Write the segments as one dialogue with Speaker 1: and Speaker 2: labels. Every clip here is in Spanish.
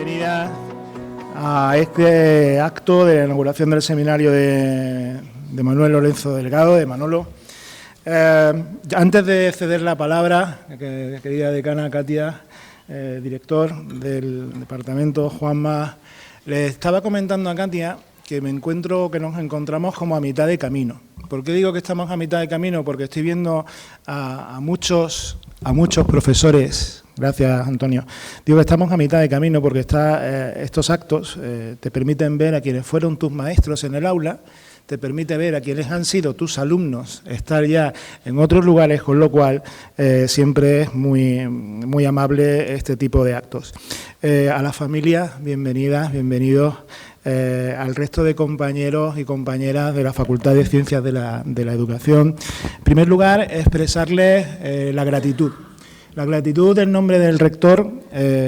Speaker 1: bienvenida a este acto de la inauguración del seminario de Manuel Lorenzo Delgado, de Manolo. Antes de ceder la palabra, querida decana Katia, director del departamento Juanma, le estaba comentando a Katia que nos encontramos como a mitad de camino. ¿Por qué digo que estamos a mitad de camino? Porque estoy viendo a muchos profesores. Gracias, Antonio. Digo que estamos a mitad de camino porque estos actos te permiten ver a quienes fueron tus maestros en el aula, te permite ver a quienes han sido tus alumnos, estar ya en otros lugares, con lo cual siempre es muy amable este tipo de actos. A la familia, bienvenidas, bienvenidos. Al resto de compañeros y compañeras de la Facultad de Ciencias de la Educación. En primer lugar, expresarles la gratitud. La gratitud en nombre del rector,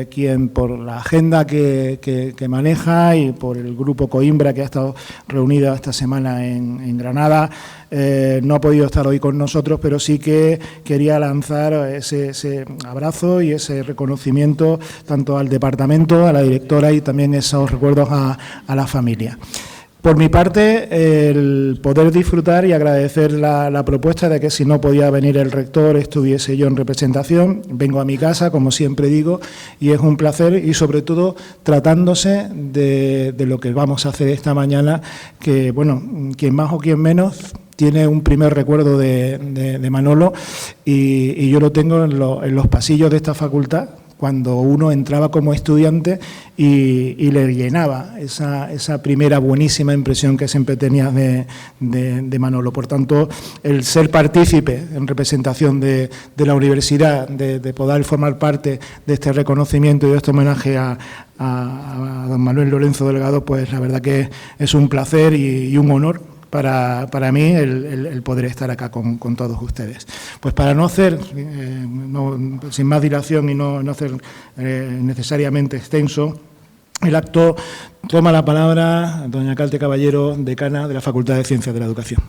Speaker 1: quien por la agenda que maneja y por el grupo Coimbra que ha estado reunido esta semana en Granada, no ha podido estar hoy con nosotros, pero sí que quería lanzar ese abrazo y ese reconocimiento tanto al departamento, a la directora y también esos recuerdos a la familia. Por mi parte, el poder disfrutar y agradecer la propuesta de que si no podía venir el rector estuviese yo en representación. Vengo a mi casa, como siempre digo, y es un placer y sobre todo tratándose de lo que vamos a hacer esta mañana, que bueno, quien más o quien menos tiene un primer recuerdo de Manolo y yo lo tengo en los pasillos de esta facultad, cuando uno entraba como estudiante y le llenaba esa primera buenísima impresión que siempre tenía de Manolo. Por tanto, el ser partícipe en representación de la universidad, de poder formar parte de este reconocimiento y de este homenaje a don Manuel Lorenzo Delgado, pues la verdad que es un placer y un honor para mí el poder estar acá con todos ustedes. Pues para no hacer, sin más dilación y no hacer necesariamente extenso el acto, toma la palabra doña Calte Caballero, decana de la Facultad de Ciencias de la Educación.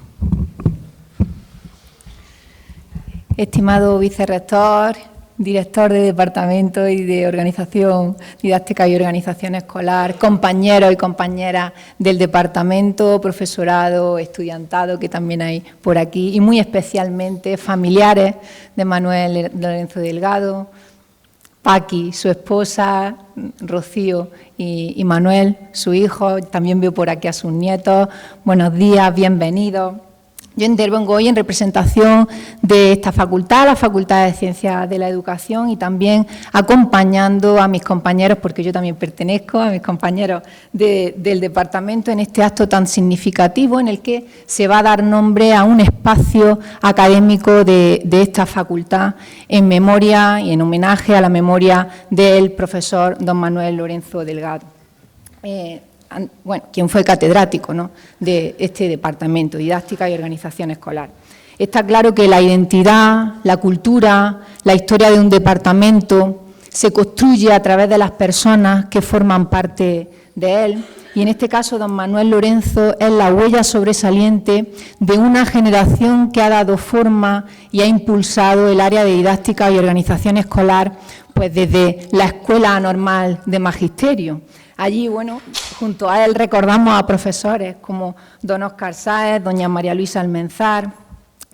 Speaker 2: Estimado vicerrector, director de Departamento y de Organización Didáctica y Organización Escolar, compañeros y compañeras del departamento, profesorado, estudiantado que también hay por aquí y muy especialmente familiares de Manuel Lorenzo Delgado, Paqui, su esposa, Rocío y Manuel, su hijo, también veo por aquí a sus nietos. Buenos días, bienvenidos. Yo intervengo hoy en representación de esta facultad, la Facultad de Ciencias de la Educación, y también acompañando a mis compañeros, porque yo también pertenezco a mis compañeros del departamento en este acto tan significativo en el que se va a dar nombre a un espacio académico de esta facultad en memoria y en homenaje a la memoria del profesor don Manuel Lorenzo Delgado. Bueno, quien fue catedrático, ¿no?, de este departamento, Didáctica y Organización Escolar. Está claro que la identidad, la cultura, la historia de un departamento se construye a través de las personas que forman parte de él, y en este caso don Manuel Lorenzo es la huella sobresaliente de una generación que ha dado forma y ha impulsado el área de didáctica y organización escolar, pues desde la Escuela Normal de Magisterio. Allí, bueno, junto a él recordamos a profesores como don Óscar Sáez, doña María Luisa Almenzar,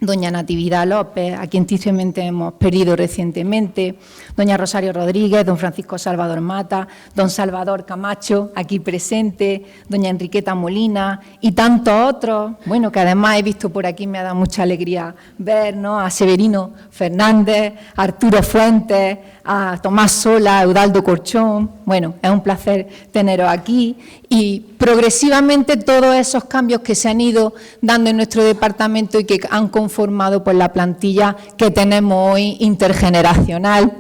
Speaker 2: doña Natividad López, a quien tristemente hemos perdido recientemente, doña Rosario Rodríguez, don Francisco Salvador Mata, don Salvador Camacho, aquí presente, doña Enriqueta Molina y tantos otros, bueno, que además he visto por aquí, me ha dado mucha alegría ver, ¿no?, a Severino Fernández, a Arturo Fuentes, a Tomás Sola, a Eudaldo Corchón. Bueno, es un placer teneros aquí y progresivamente todos esos cambios que se han ido dando en nuestro departamento y que han conformado pues la plantilla que tenemos hoy intergeneracional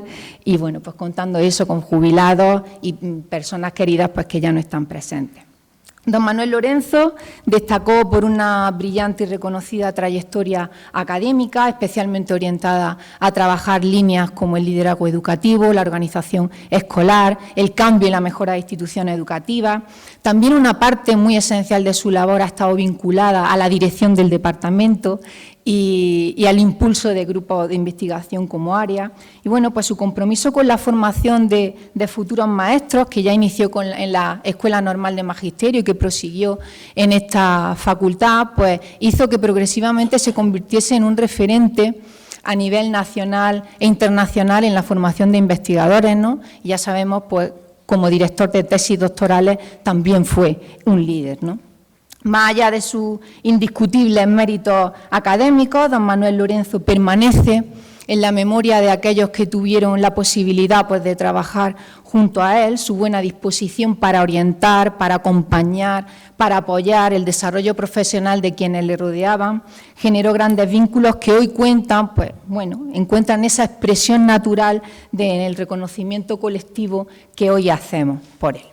Speaker 2: y bueno, pues contando eso con jubilados y personas queridas pues que ya no están presentes. Don Manuel Lorenzo destacó por una brillante y reconocida trayectoria académica, especialmente orientada a trabajar líneas como el liderazgo educativo, la organización escolar, el cambio y la mejora de instituciones educativas. También una parte muy esencial de su labor ha estado vinculada a la dirección del departamento y al impulso de grupos de investigación como área. Y bueno, pues su compromiso con la formación de futuros maestros, que ya inició en la Escuela Normal de Magisterio y que prosiguió en esta facultad, pues hizo que progresivamente se convirtiese en un referente a nivel nacional e internacional en la formación de investigadores, ¿no? Y ya sabemos, pues, como director de tesis doctorales también fue un líder, ¿no? Más allá de sus indiscutibles méritos académicos, don Manuel Lorenzo permanece en la memoria de aquellos que tuvieron la posibilidad, pues, de trabajar junto a él, su buena disposición para orientar, para acompañar, para apoyar el desarrollo profesional de quienes le rodeaban, generó grandes vínculos que hoy cuentan, pues, bueno, encuentran esa expresión natural del reconocimiento colectivo que hoy hacemos por él.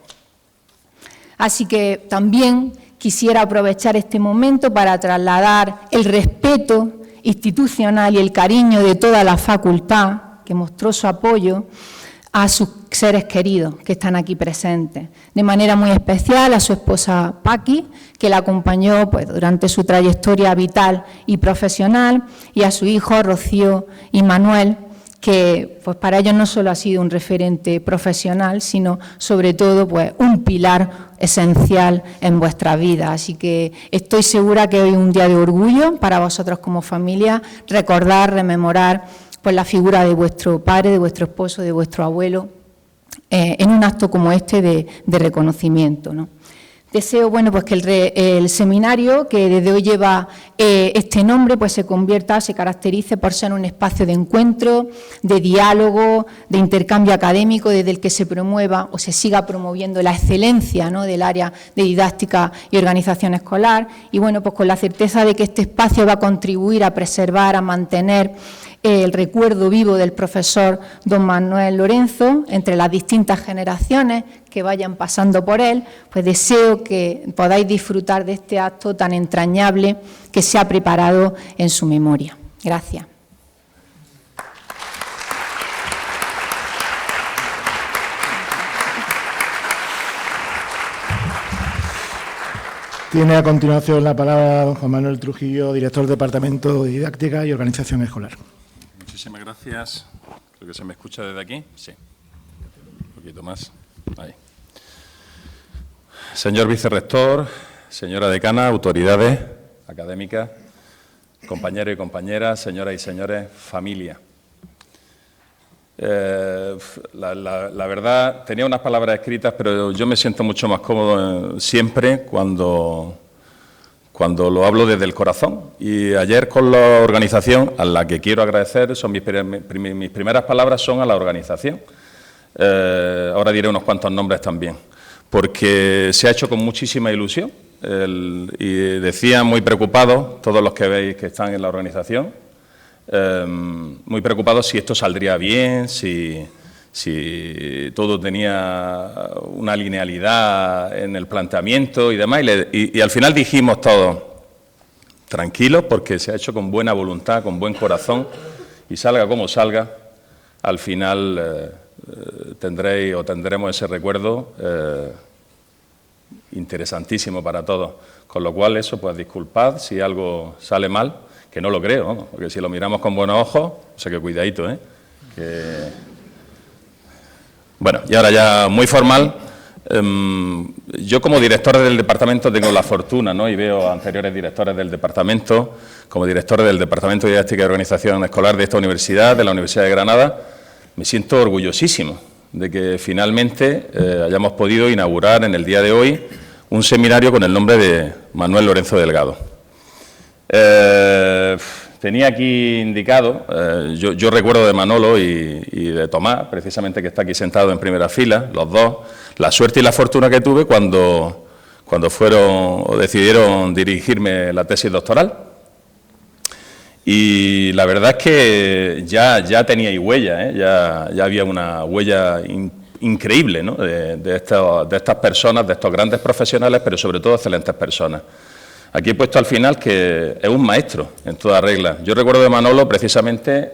Speaker 2: Así que también quisiera aprovechar este momento para trasladar el respeto institucional y el cariño de toda la facultad, que mostró su apoyo a sus seres queridos que están aquí presentes. De manera muy especial a su esposa Paqui, que la acompañó, pues, durante su trayectoria vital y profesional, y a su hijo Rocío y Manuel, que, pues, para ellos no solo ha sido un referente profesional, sino sobre todo, pues, un pilar esencial en vuestra vida. Así que estoy segura que hoy es un día de orgullo para vosotros como familia, recordar, rememorar, pues, la figura de vuestro padre, de vuestro esposo, de vuestro abuelo, en un acto como este de reconocimiento, ¿no? Deseo, bueno, pues que el seminario, que desde hoy lleva este nombre, pues se caracterice por ser un espacio de encuentro, de diálogo, de intercambio académico, desde el que se promueva o se siga promoviendo la excelencia, ¿no?, del área de didáctica y organización escolar. Y bueno, pues con la certeza de que este espacio va a contribuir a preservar, a mantener el recuerdo vivo del profesor don Manuel Lorenzo entre las distintas generaciones que vayan pasando por él, pues deseo que podáis disfrutar de este acto tan entrañable que se ha preparado en su memoria. Gracias.
Speaker 1: Tiene a continuación la palabra don Juan Manuel Trujillo, director del Departamento de Didáctica y Organización Escolar.
Speaker 3: Muchísimas gracias. Creo que se me escucha desde aquí. Sí. Un poquito más. Ahí. Señor vicerrector, señora decana, autoridades académicas, compañeros y compañeras, señoras y señores, familia. La verdad, tenía unas palabras escritas, pero yo me siento mucho más cómodo siempre cuando lo hablo desde el corazón. Y ayer con la organización, a la que quiero agradecer, son mis primeras palabras son a la organización. Ahora diré unos cuantos nombres también, porque se ha hecho con muchísima ilusión. Y decían muy preocupados, todos los que veis que están en la organización, muy preocupados si esto saldría bien, si todo tenía una linealidad en el planteamiento y demás. Y al final dijimos todos, tranquilos, porque se ha hecho con buena voluntad, con buen corazón, y salga como salga, al final tendremos ese recuerdo interesantísimo para todos. Con lo cual, eso, pues disculpad si algo sale mal, que no lo creo, ¿no? Porque si lo miramos con buenos ojos, o sea que cuidadito, Bueno, y ahora ya muy formal, yo como director del departamento tengo la fortuna, ¿no?, y veo a anteriores directores del departamento, como director del Departamento de Didáctica y Organización Escolar de esta universidad, de la Universidad de Granada, me siento orgullosísimo de que finalmente hayamos podido inaugurar en el día de hoy un seminario con el nombre de Manuel Lorenzo Delgado. Tenía aquí indicado, yo recuerdo de Manolo y de Tomás, precisamente, que está aquí sentado en primera fila, los dos, la suerte y la fortuna que tuve cuando fueron o decidieron dirigirme la tesis doctoral. Y la verdad es que ya teníais huella, ya había una huella increíble, ¿no?, de estas personas, de estos grandes profesionales, pero sobre todo excelentes personas. Aquí he puesto al final que es un maestro en toda regla. Yo recuerdo de Manolo precisamente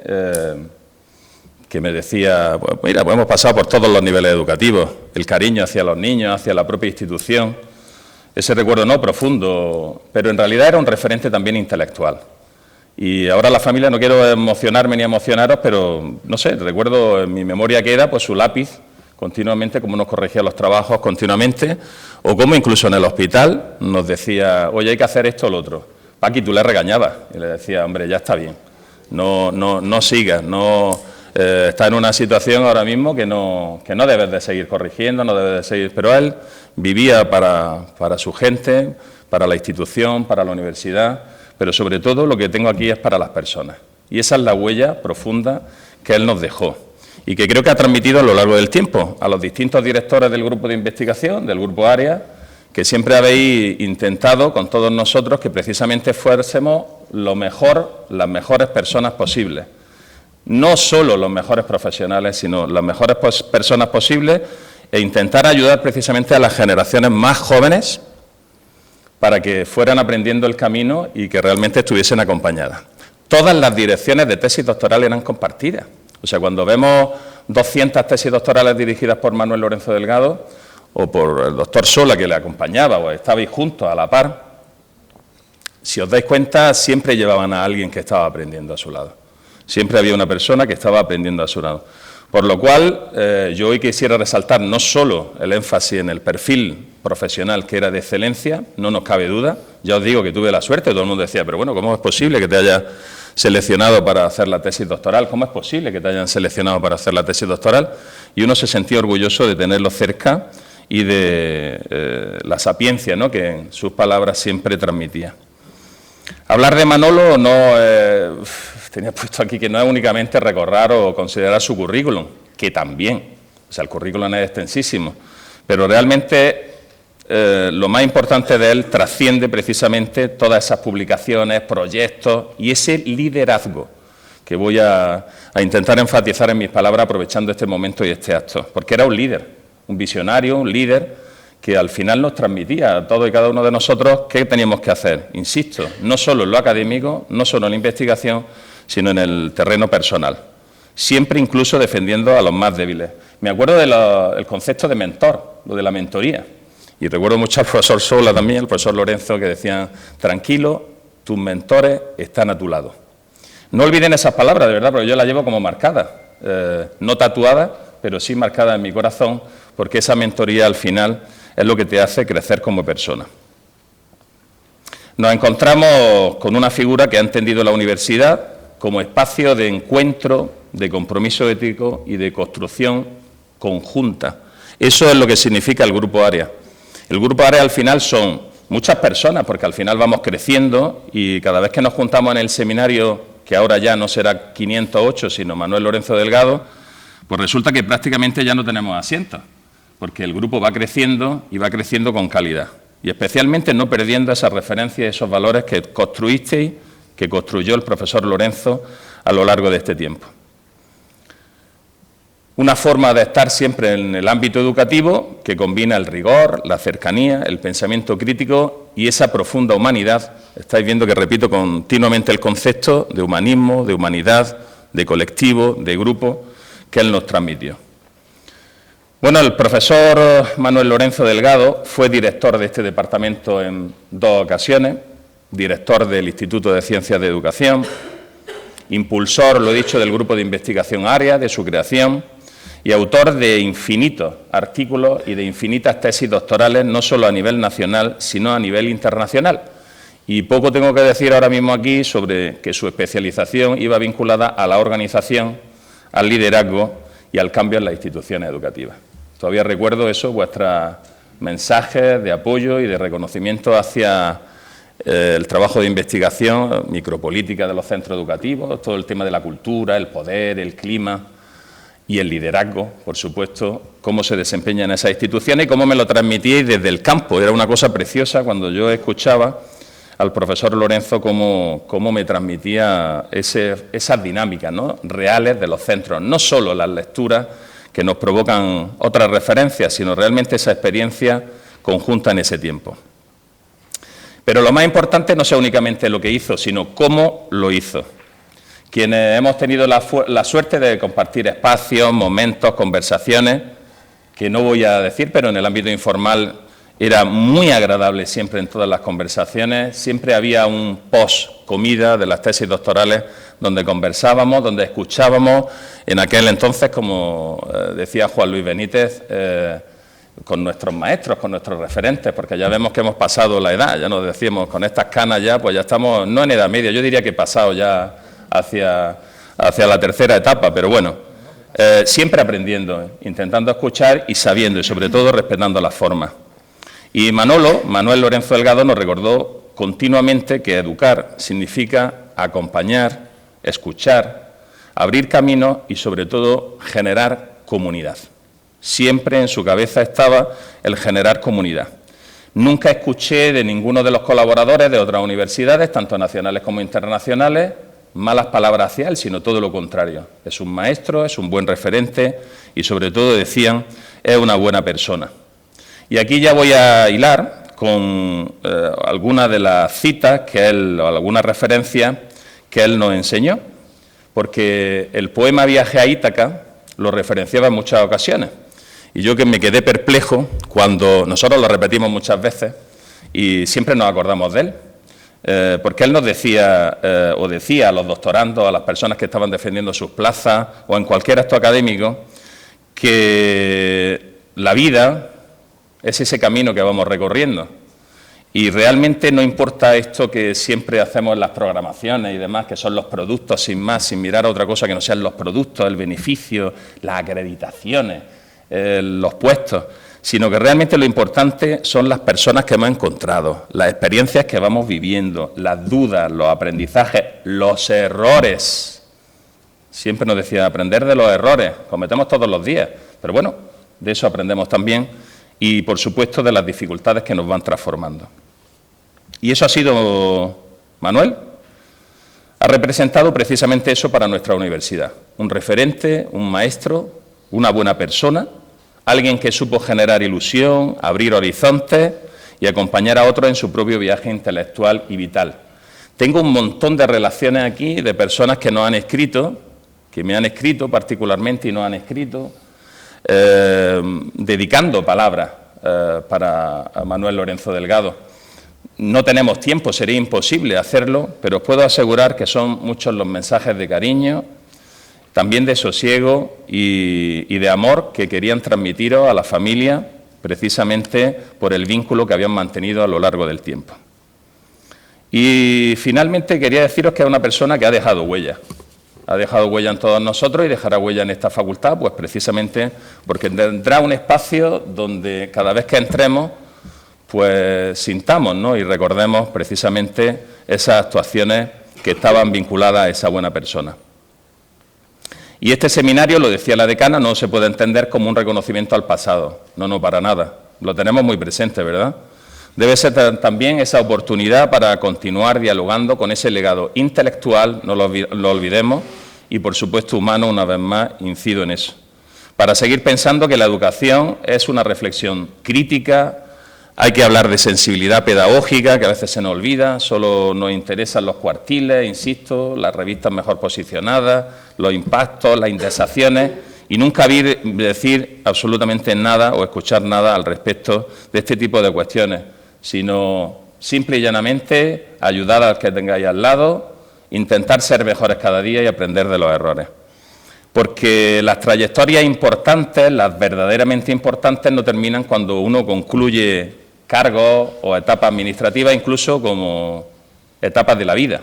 Speaker 3: que me decía, pues mira, pues hemos pasado por todos los niveles educativos, el cariño hacia los niños, hacia la propia institución, ese recuerdo no profundo, pero en realidad era un referente también intelectual. Y ahora la familia, no quiero emocionarme ni emocionaros, pero no sé, recuerdo en mi memoria queda pues su lápiz continuamente, cómo nos corregía los trabajos continuamente, o cómo incluso en el hospital nos decía, oye, hay que hacer esto o lo otro. Paqui, tú le regañabas y le decía, hombre, ya está bien, no sigas, está en una situación ahora mismo que no debes de seguir corrigiendo, no debes de seguir, pero él vivía para su gente, para la institución, para la universidad, pero sobre todo lo que tengo aquí es para las personas. Y esa es la huella profunda que él nos dejó y que creo que ha transmitido a lo largo del tiempo a los distintos directores del grupo de investigación, del grupo AREA, que siempre habéis intentado con todos nosotros que precisamente fuésemos las mejores personas posibles. No solo los mejores profesionales, sino las mejores personas posibles, e intentar ayudar precisamente a las generaciones más jóvenes para que fueran aprendiendo el camino y que realmente estuviesen acompañadas. Todas las direcciones de tesis doctoral eran compartidas. O sea, cuando vemos 200 tesis doctorales dirigidas por Manuel Lorenzo Delgado o por el doctor Sola, que le acompañaba, o estabais juntos a la par, si os dais cuenta, siempre llevaban a alguien que estaba aprendiendo a su lado. Siempre había una persona que estaba aprendiendo a su lado. Por lo cual, yo hoy quisiera resaltar no solo el énfasis en el perfil profesional, que era de excelencia, no nos cabe duda. Ya os digo que tuve la suerte, todo el mundo decía, pero bueno, ¿cómo es posible que te hayas seleccionado para hacer la tesis doctoral? ¿Cómo es posible que te hayan seleccionado para hacer la tesis doctoral? Y uno se sentía orgulloso de tenerlo cerca y de la sapiencia, ¿no?, que en sus palabras siempre transmitía. Hablar de Manolo tenía puesto aquí que no es únicamente recordar o considerar su currículum, que también, o sea, el currículum es extensísimo, pero realmente lo más importante de él trasciende precisamente todas esas publicaciones, proyectos y ese liderazgo que voy a intentar enfatizar en mis palabras aprovechando este momento y este acto, porque era un líder, un visionario, un líder que al final nos transmitía a todos y cada uno de nosotros qué teníamos que hacer, insisto, no solo en lo académico, no solo en la investigación, sino en el terreno personal, siempre incluso defendiendo a los más débiles. Me acuerdo del concepto de mentor, lo de la mentoría, y recuerdo mucho al profesor Sola también, al profesor Lorenzo, que decían, tranquilo, tus mentores están a tu lado. No olviden esas palabras, de verdad, porque yo las llevo como marcadas, no tatuadas, pero sí marcadas en mi corazón, porque esa mentoría al final es lo que te hace crecer como persona. Nos encontramos con una figura que ha entendido la universidad como espacio de encuentro, de compromiso ético y de construcción conjunta. Eso es lo que significa el Grupo AREA. El Grupo AREA al final son muchas personas, porque al final vamos creciendo y cada vez que nos juntamos en el seminario, que ahora ya no será 508, sino Manuel Lorenzo Delgado, pues resulta que prácticamente ya no tenemos asientos, porque el grupo va creciendo y va creciendo con calidad. Y especialmente no perdiendo esas referencias y esos valores que construisteis, que construyó el profesor Lorenzo a lo largo de este tiempo. Una forma de estar siempre en el ámbito educativo que combina el rigor, la cercanía, el pensamiento crítico y esa profunda humanidad. Estáis viendo que repito continuamente el concepto de humanismo, de humanidad, de colectivo, de grupo, que él nos transmitió. Bueno, el profesor Manuel Lorenzo Delgado fue director de este departamento en 2 ocasiones, director del Instituto de Ciencias de Educación, impulsor, lo he dicho, del grupo de investigación AREA, de su creación, y autor de infinitos artículos y de infinitas tesis doctorales, no solo a nivel nacional, sino a nivel internacional. Y poco tengo que decir ahora mismo aquí sobre que su especialización iba vinculada a la organización, al liderazgo y al cambio en las instituciones educativas. Todavía recuerdo eso, vuestros mensajes de apoyo y de reconocimiento hacia el trabajo de investigación, micropolítica de los centros educativos, todo el tema de la cultura, el poder, el clima y el liderazgo, por supuesto, cómo se desempeña en esas instituciones y cómo me lo transmitíais desde el campo. Era una cosa preciosa cuando yo escuchaba al profesor Lorenzo cómo me transmitía esas dinámicas, ¿no?, reales de los centros, no solo las lecturas que nos provocan otras referencias, sino realmente esa experiencia conjunta en ese tiempo. Pero lo más importante no sea únicamente lo que hizo, sino cómo lo hizo. Quienes hemos tenido la suerte de compartir espacios, momentos, conversaciones, que no voy a decir, pero en el ámbito informal era muy agradable siempre en todas las conversaciones, siempre había un post-comida de las tesis doctorales donde conversábamos, donde escuchábamos, en aquel entonces, como decía Juan Luis Benítez, con nuestros maestros, con nuestros referentes, porque ya vemos que hemos pasado la edad, ya nos decíamos, con estas canas ya, pues ya estamos, no en edad media, yo diría que he pasado ya hacia la tercera etapa, pero bueno, siempre aprendiendo, intentando escuchar y sabiendo, y sobre todo respetando las formas. Y Manuel Lorenzo Delgado, nos recordó continuamente que educar significa acompañar, escuchar, abrir caminos y sobre todo generar comunidad. Siempre en su cabeza estaba el generar comunidad. Nunca escuché de ninguno de los colaboradores de otras universidades, tanto nacionales como internacionales, malas palabras hacia él, sino todo lo contrario. Es un maestro, es un buen referente y sobre todo, decían, es una buena persona. Y aquí ya voy a hilar con algunas de las citas que él, o algunas referencias que él nos enseñó, porque el poema Viaje a Ítaca lo referenciaba en muchas ocasiones. Y yo que me quedé perplejo cuando nosotros lo repetimos muchas veces y siempre nos acordamos de él, porque él nos decía, o decía a los doctorandos, a las personas que estaban defendiendo sus plazas o en cualquier acto académico, que la vida es ese camino que vamos recorriendo. Y realmente no importa esto que siempre hacemos en las programaciones y demás, que son los productos sin más, sin mirar a otra cosa que no sean los productos, el beneficio, las acreditaciones, los puestos, sino que realmente lo importante son las personas que hemos encontrado, las experiencias que vamos viviendo, las dudas, los aprendizajes, los errores. Siempre nos decía, aprender de los errores, cometemos todos los días, pero bueno, de eso aprendemos también y, por supuesto, de las dificultades que nos van transformando. Y eso ha sido Manuel. Ha representado precisamente eso para nuestra universidad. Un referente, un maestro, una buena persona, alguien que supo generar ilusión, abrir horizontes y acompañar a otros en su propio viaje intelectual y vital. Tengo un montón de relaciones aquí de personas que nos han escrito, que me han escrito particularmente y nos han escrito, dedicando palabras para Manuel Lorenzo Delgado. No tenemos tiempo, sería imposible hacerlo, pero os puedo asegurar que son muchos los mensajes de cariño, también de sosiego y de amor que querían transmitiros a la familia, precisamente por el vínculo que habían mantenido a lo largo del tiempo. Y finalmente quería deciros que es una persona que ha dejado huella en todos nosotros y dejará huella en esta facultad, pues precisamente porque tendrá un espacio donde cada vez que entremos, pues sintamos, ¿no?, y recordemos precisamente esas actuaciones que estaban vinculadas a esa buena persona. Y este seminario, lo decía la decana, no se puede entender como un reconocimiento al pasado. No, para nada. Lo tenemos muy presente, ¿verdad? Debe ser también esa oportunidad para continuar dialogando con ese legado intelectual, no lo olvidemos, y por supuesto humano, una vez más, incido en eso. Para seguir pensando que la educación es una reflexión crítica, hay que hablar de sensibilidad pedagógica, que a veces se nos olvida, solo nos interesan los cuartiles, insisto, las revistas mejor posicionadas, los impactos, las indexaciones, y nunca vi decir absolutamente nada o escuchar nada al respecto de este tipo de cuestiones, sino simple y llanamente ayudar al que tengáis al lado, intentar ser mejores cada día y aprender de los errores. Porque las trayectorias importantes, las verdaderamente importantes, no terminan cuando uno concluye cargos o etapas administrativas, incluso como etapas de la vida.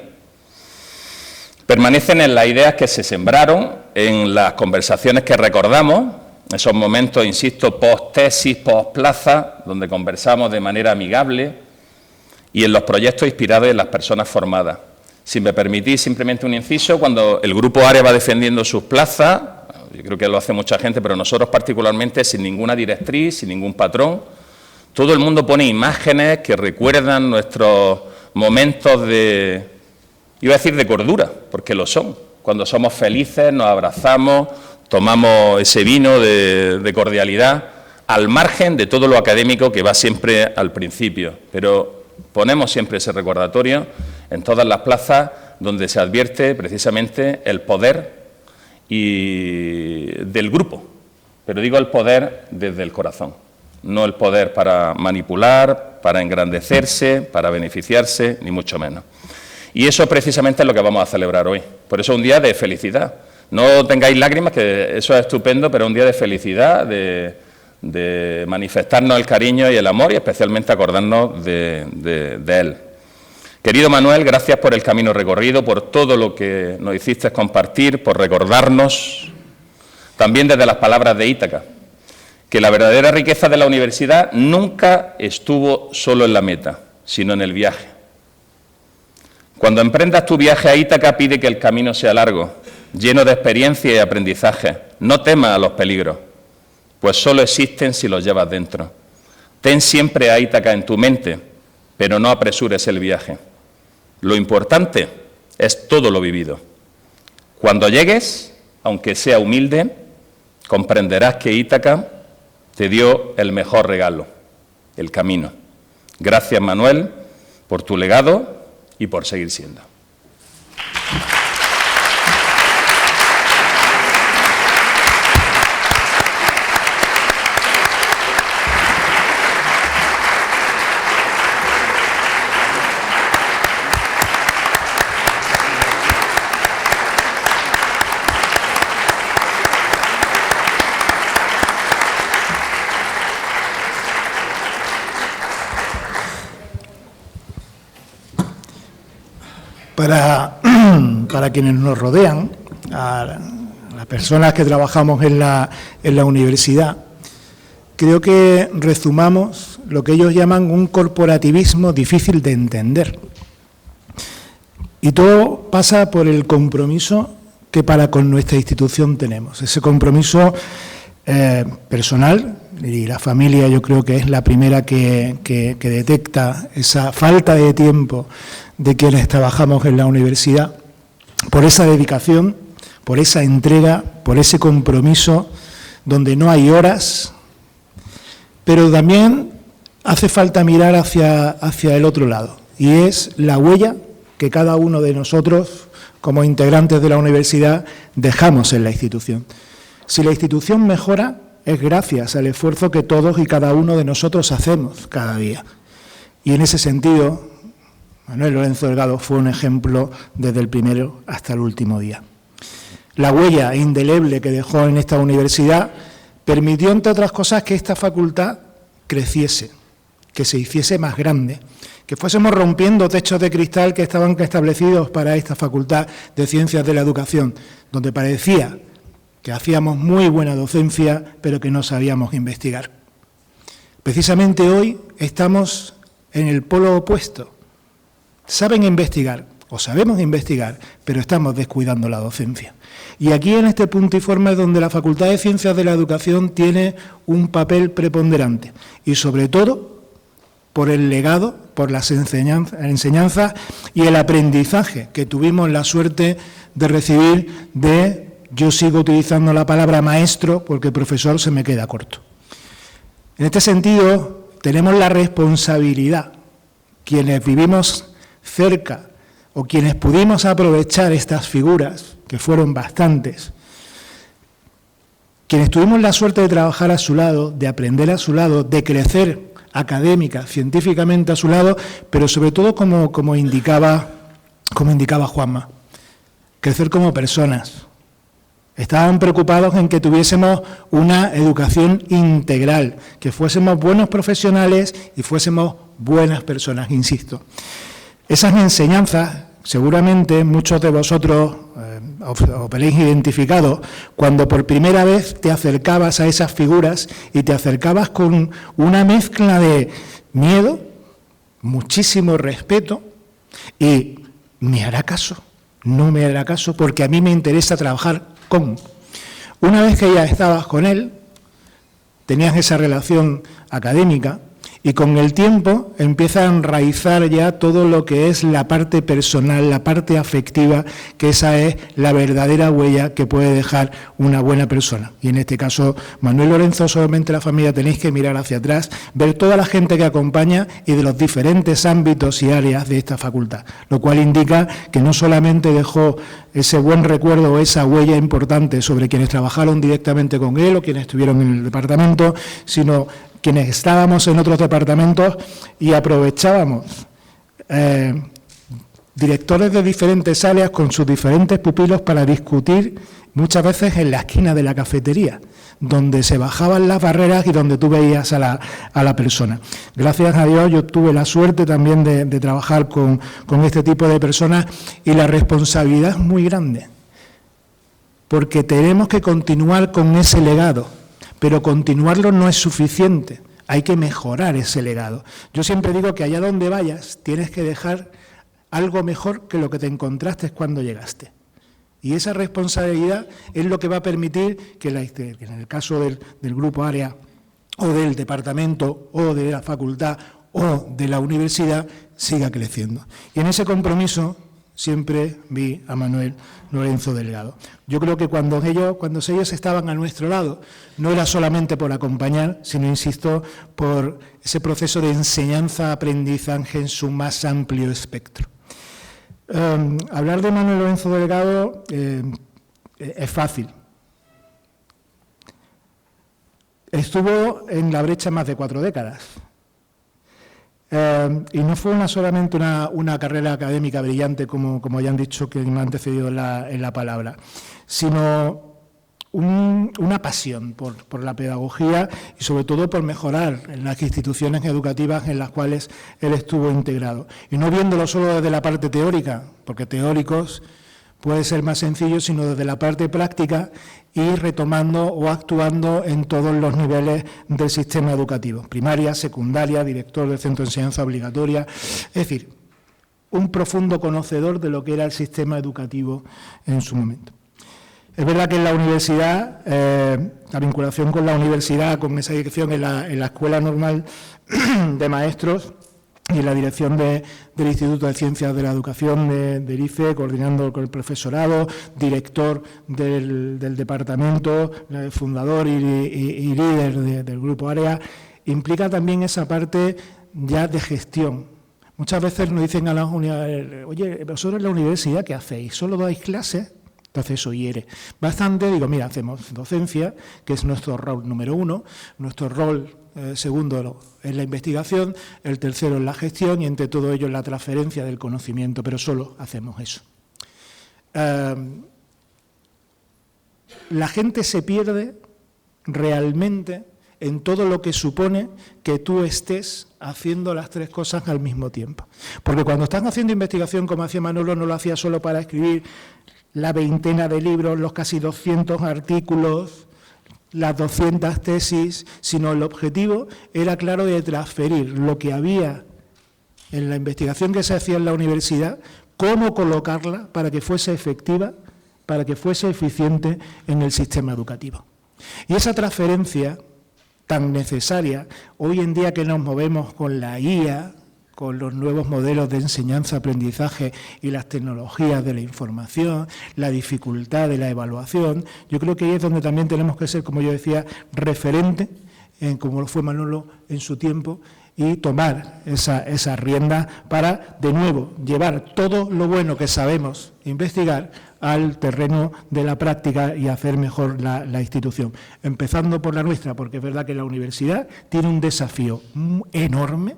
Speaker 3: Permanecen en las ideas que se sembraron, en las conversaciones que recordamos, esos momentos, insisto, post-tesis, post-plaza, donde conversamos de manera amigable, y en los proyectos inspirados en las personas formadas. Si me permitís simplemente un inciso, cuando el Grupo ARE va defendiendo sus plazas, yo creo que lo hace mucha gente, pero nosotros particularmente, sin ninguna directriz, sin ningún patrón, todo el mundo pone imágenes que recuerdan nuestros momentos de, iba a decir de cordura, porque lo son. Cuando somos felices, nos abrazamos, tomamos ese vino de cordialidad, al margen de todo lo académico que va siempre al principio, pero ponemos siempre ese recordatorio en todas las plazas donde se advierte precisamente el poder del grupo, pero digo el poder desde el corazón, no el poder para manipular, para engrandecerse, para beneficiarse, ni mucho menos. Y eso precisamente es lo que vamos a celebrar hoy. Por eso es un día de felicidad. No tengáis lágrimas, que eso es estupendo, pero es un día de felicidad, de manifestarnos el cariño y el amor y especialmente acordarnos de él. Querido Manuel, gracias por el camino recorrido, por todo lo que nos hiciste compartir, por recordarnos, también desde las palabras de Ítaca, que la verdadera riqueza de la universidad nunca estuvo solo en la meta, sino en el viaje. Cuando emprendas tu viaje a Ítaca, pide que el camino sea largo, lleno de experiencia y aprendizaje. No temas a los peligros, pues solo existen si los llevas dentro. Ten siempre a Ítaca en tu mente, pero no apresures el viaje. Lo importante es todo lo vivido. Cuando llegues, aunque sea humilde, comprenderás que Ítaca te dio el mejor regalo, el camino. Gracias, Manuel, por tu legado y por seguir siendo.
Speaker 1: Para quienes nos rodean, a las personas que trabajamos en la universidad, creo que resumamos lo que ellos llaman un corporativismo difícil de entender. Y todo pasa por el compromiso que para con nuestra institución tenemos. Ese compromiso personal, y la familia yo creo que es la primera que detecta esa falta de tiempo de quienes trabajamos en la universidad, por esa dedicación, por esa entrega, por ese compromiso donde no hay horas, pero también hace falta mirar hacia el otro lado, y es la huella que cada uno de nosotros, como integrantes de la universidad, dejamos en la institución. Si la institución mejora, es gracias al esfuerzo que todos y cada uno de nosotros hacemos cada día. Y en ese sentido, Manuel Lorenzo Delgado fue un ejemplo desde el primero hasta el último día. La huella indeleble que dejó en esta universidad permitió, entre otras cosas, que esta facultad creciese, que se hiciese más grande, que fuésemos rompiendo techos de cristal que estaban establecidos para esta Facultad de Ciencias de la Educación, donde parecía que hacíamos muy buena docencia, pero que no sabíamos investigar. Precisamente hoy estamos en el polo opuesto. Saben investigar, o sabemos investigar, pero estamos descuidando la docencia. Y aquí en este puntiforme es donde la Facultad de Ciencias de la Educación tiene un papel preponderante, y sobre todo por el legado, por las enseñanzas y el aprendizaje que tuvimos la suerte de recibir yo sigo utilizando la palabra maestro porque profesor se me queda corto. En este sentido, tenemos la responsabilidad, quienes vivimos cerca o quienes pudimos aprovechar estas figuras, que fueron bastantes, quienes tuvimos la suerte de trabajar a su lado, de aprender a su lado, de crecer académica, científicamente a su lado, pero sobre todo como indicaba Juanma, crecer como personas. Estaban preocupados en que tuviésemos una educación integral, que fuésemos buenos profesionales y fuésemos buenas personas, insisto. Esas enseñanzas, seguramente muchos de vosotros os veréis identificados cuando por primera vez te acercabas a esas figuras y te acercabas con una mezcla de miedo, muchísimo respeto y ¿me hará caso? No me hará caso porque a mí me interesa trabajar con. Una vez que ya estabas con él, tenías esa relación académica Y con el tiempo empieza a enraizar ya todo lo que es la parte personal, la parte afectiva, que esa es la verdadera huella que puede dejar una buena persona. Y en este caso, Manuel Lorenzo, solamente la familia, tenéis que mirar hacia atrás, ver toda la gente que acompaña y de los diferentes ámbitos y áreas de esta facultad, lo cual indica que no solamente dejó ese buen recuerdo o esa huella importante sobre quienes trabajaron directamente con él o quienes estuvieron en el departamento, sino quienes estábamos en otros departamentos y aprovechábamos directores de diferentes áreas con sus diferentes pupilos para discutir muchas veces en la esquina de la cafetería, donde se bajaban las barreras y donde tú veías a la persona. Gracias a Dios yo tuve la suerte también de trabajar con este tipo de personas y la responsabilidad es muy grande, porque tenemos que continuar con ese legado, pero continuarlo no es suficiente, hay que mejorar ese legado. Yo siempre digo que allá donde vayas tienes que dejar algo mejor que lo que te encontraste cuando llegaste. Y esa responsabilidad es lo que va a permitir que en el caso del grupo área o del departamento o de la facultad o de la universidad siga creciendo. Y en ese compromiso siempre vi a Manuel Lorenzo Delgado. Yo creo que cuando ellos estaban a nuestro lado, no era solamente por acompañar, sino, insisto, por ese proceso de enseñanza-aprendizaje en su más amplio espectro. Hablar de Manuel Lorenzo Delgado es fácil. Estuvo en la brecha más de 4 décadas. Y no fue solamente una carrera académica brillante, como ya han dicho que me han antecedido en la palabra, sino una pasión por la pedagogía y sobre todo por mejorar en las instituciones educativas en las cuales él estuvo integrado. Y no viéndolo solo desde la parte teórica, porque teóricos puede ser más sencillo, sino desde la parte práctica y retomando o actuando en todos los niveles del sistema educativo, primaria, secundaria, director del centro de enseñanza obligatoria, es decir, un profundo conocedor de lo que era el sistema educativo en su momento. Es verdad que en la universidad, la vinculación con la universidad, con esa dirección en la Escuela Normal de Maestros y en la dirección del Instituto de Ciencias de la Educación del ICE, coordinando con el profesorado, director del departamento, fundador y líder del grupo área, implica también esa parte ya de gestión. Muchas veces nos dicen a las universidades, oye, vosotros en la universidad, ¿qué hacéis? ¿Solo dais clases? Entonces eso hiere bastante. Digo, mira, hacemos docencia, que es nuestro rol número 1, nuestro rol segundo es la investigación, el tercero es la gestión y entre todo ello la transferencia del conocimiento, pero solo hacemos eso. La gente se pierde realmente en todo lo que supone que tú estés haciendo las 3 cosas al mismo tiempo. Porque cuando estás haciendo investigación, como hacía Manolo, no lo hacía solo para escribir la 20 de libros, los casi 200 artículos, las 200 tesis, sino el objetivo era claro de transferir lo que había en la investigación que se hacía en la universidad, cómo colocarla para que fuese efectiva, para que fuese eficiente en el sistema educativo. Y esa transferencia tan necesaria, hoy en día que nos movemos con la IA, con los nuevos modelos de enseñanza-aprendizaje y las tecnologías de la información, la dificultad de la evaluación, yo creo que ahí es donde también tenemos que ser, como yo decía, referente, como lo fue Manolo en su tiempo, y tomar esa rienda para, de nuevo, llevar todo lo bueno que sabemos investigar al terreno de la práctica y hacer mejor la institución. Empezando por la nuestra, porque es verdad que la universidad tiene un desafío enorme,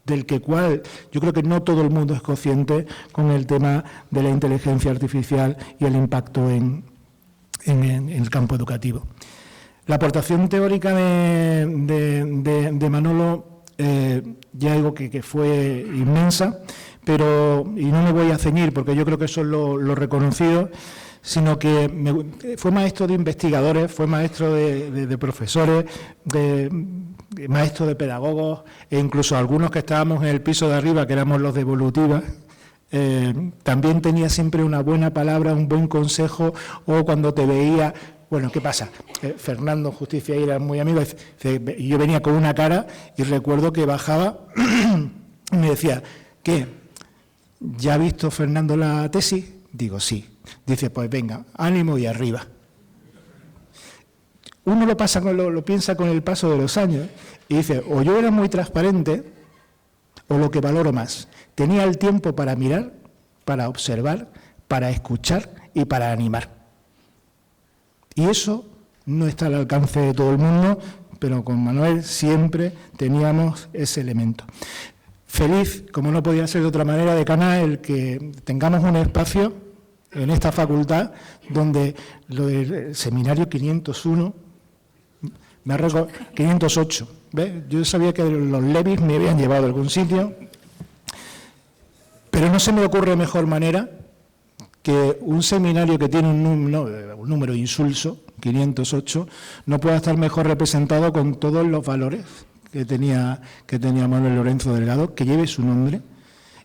Speaker 1: del cual yo creo que no todo el mundo es consciente, con el tema de la inteligencia artificial y el impacto en el campo educativo. La aportación teórica de Manolo, ya digo que fue inmensa, y no me voy a ceñir porque yo creo que eso es lo reconocido, sino que fue maestro de investigadores, fue maestro de profesores, maestro de pedagogos, e incluso algunos que estábamos en el piso de arriba, que éramos los de evolutiva, también tenía siempre una buena palabra, un buen consejo, o cuando te veía Bueno, ¿qué pasa? Fernando Justicia era muy amigo, y yo venía con una cara y recuerdo que bajaba y me decía, ¿qué? ¿Ya ha visto Fernando la tesis? Digo, sí. Dice, pues venga, ánimo y arriba. Uno lo piensa con el paso de los años y dice, o yo era muy transparente o lo que valoro más. Tenía el tiempo para mirar, para observar, para escuchar y para animar. Y eso no está al alcance de todo el mundo, pero con Manuel siempre teníamos ese elemento. Feliz, como no podía ser de otra manera, decana, el que tengamos un espacio en esta facultad donde lo del seminario 501, 508, ¿ves? Yo sabía que los Levis me habían llevado a algún sitio, pero no se me ocurre mejor manera que un seminario que tiene un número insulso, 508, no pueda estar mejor representado con todos los valores que tenía Manuel Lorenzo Delgado, que lleve su nombre,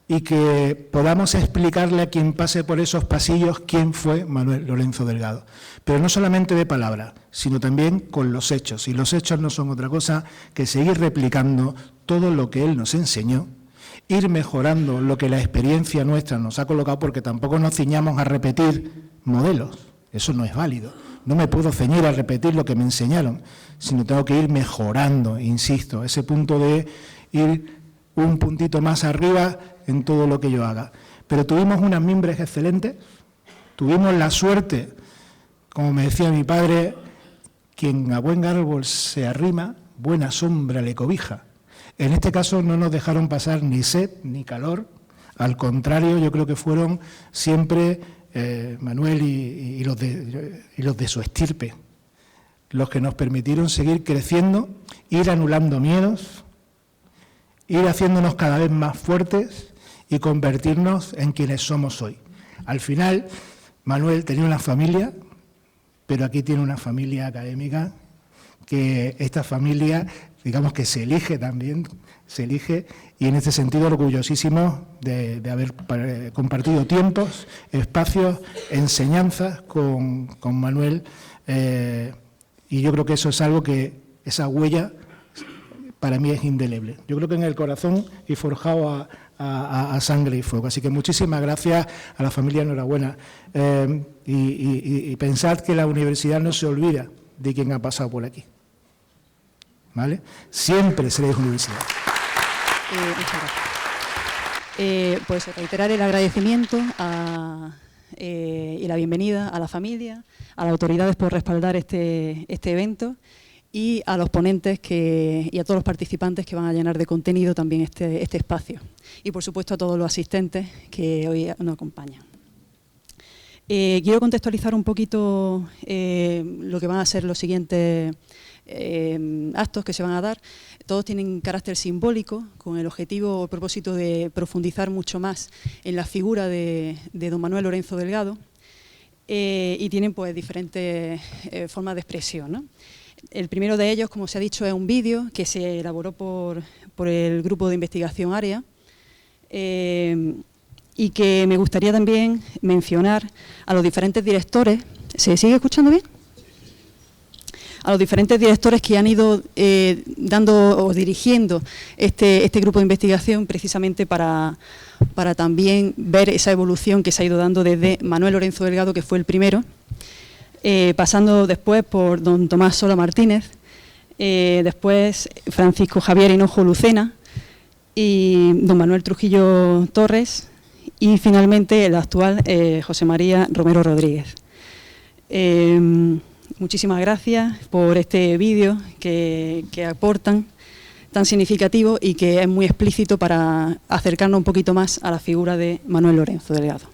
Speaker 1: y que podamos explicarle a quien pase por esos pasillos quién fue Manuel Lorenzo Delgado. Pero no solamente de palabras, sino también con los hechos. Y los hechos no son otra cosa que seguir replicando todo lo que él nos enseñó, ir mejorando lo que la experiencia nuestra nos ha colocado, porque tampoco nos ciñamos a repetir modelos. Eso no es válido. No me puedo ceñir a repetir lo que me enseñaron, sino tengo que ir mejorando, insisto, ese punto de ir un puntito más arriba en todo lo que yo haga. Pero tuvimos unas mimbres excelentes, tuvimos la suerte, como me decía mi padre, quien a buen árbol se arrima, buena sombra le cobija. En este caso no nos dejaron pasar ni sed ni calor, al contrario, yo creo que fueron siempre Manuel y los de su estirpe los que nos permitieron seguir creciendo, ir anulando miedos, ir haciéndonos cada vez más fuertes y convertirnos en quienes somos hoy. Al final, Manuel tenía una familia, pero aquí tiene una familia académica, que esta familia, digamos que se elige también, y en este sentido orgullosísimos de haber compartido tiempos, espacios, enseñanzas con Manuel, y yo creo que eso es algo que, esa huella, para mí es indeleble. Yo creo que en el corazón y forjado a sangre y fuego. Así que muchísimas gracias a la familia, enhorabuena. Y pensad que la universidad no se olvida de quien ha pasado por aquí. ¿Vale? Siempre seréis universidad.
Speaker 4: Muchas gracias. Pues reiterar el agradecimiento y la bienvenida a la familia, a las autoridades por respaldar este evento, y a los ponentes y a todos los participantes que van a llenar de contenido también este espacio. Y, por supuesto, a todos los asistentes que hoy nos acompañan. Quiero contextualizar un poquito lo que van a ser los siguientes actos que se van a dar. Todos tienen carácter simbólico, con el objetivo o propósito de profundizar mucho más en la figura de don Manuel Lorenzo Delgado, y tienen pues diferentes formas de expresión, ¿no? El primero de ellos, como se ha dicho, es un vídeo que se elaboró por el grupo de investigación AREA, y que me gustaría también mencionar a los diferentes directores. ¿Se sigue escuchando bien? A los diferentes directores que han ido dando o dirigiendo este grupo de investigación, precisamente para también ver esa evolución que se ha ido dando desde Manuel Lorenzo Delgado, que fue el primero, pasando después por don Tomás Sola Martínez, después Francisco Javier Hinojo Lucena y don Manuel Trujillo Torres, y finalmente el actual José María Romero Rodríguez. Muchísimas gracias por este vídeo que aportan, tan significativo y que es muy explícito para acercarnos un poquito más a la figura de Manuel Lorenzo Delgado.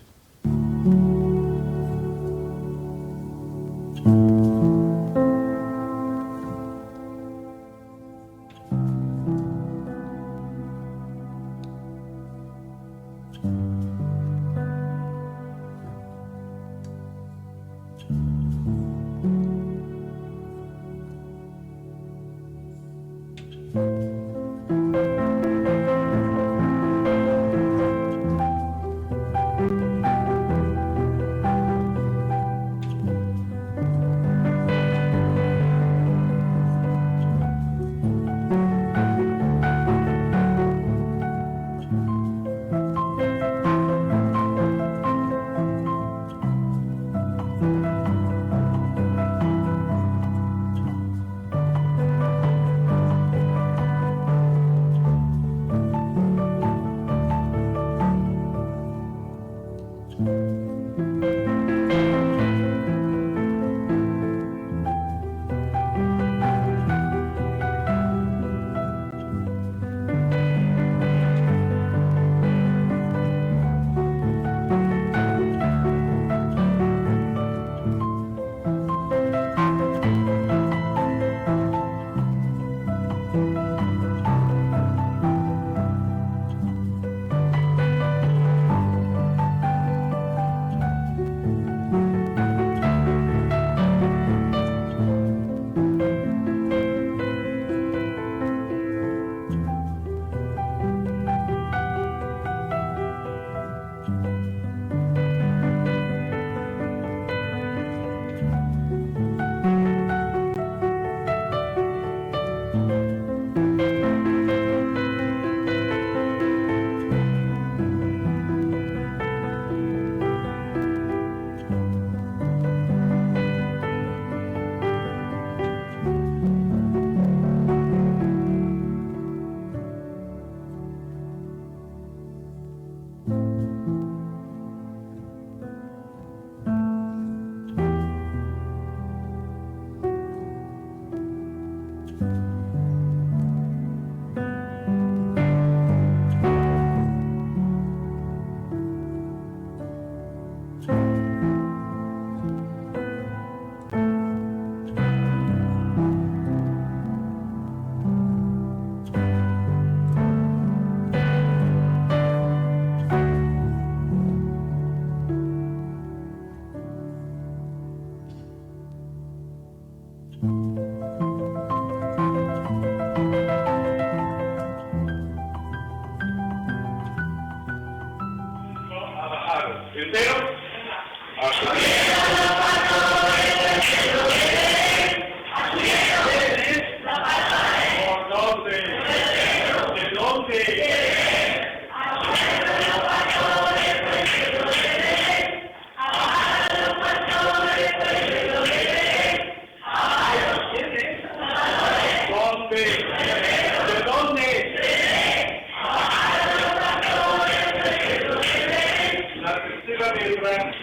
Speaker 5: nuestra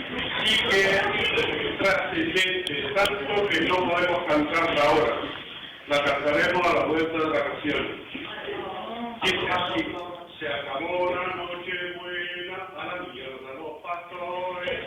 Speaker 5: sigue trascendente, tanto que no podemos cantarla ahora. La cantaremos a la vuelta de vacaciones. Dice así: se acabó la noche buena, a la mierda los pastores.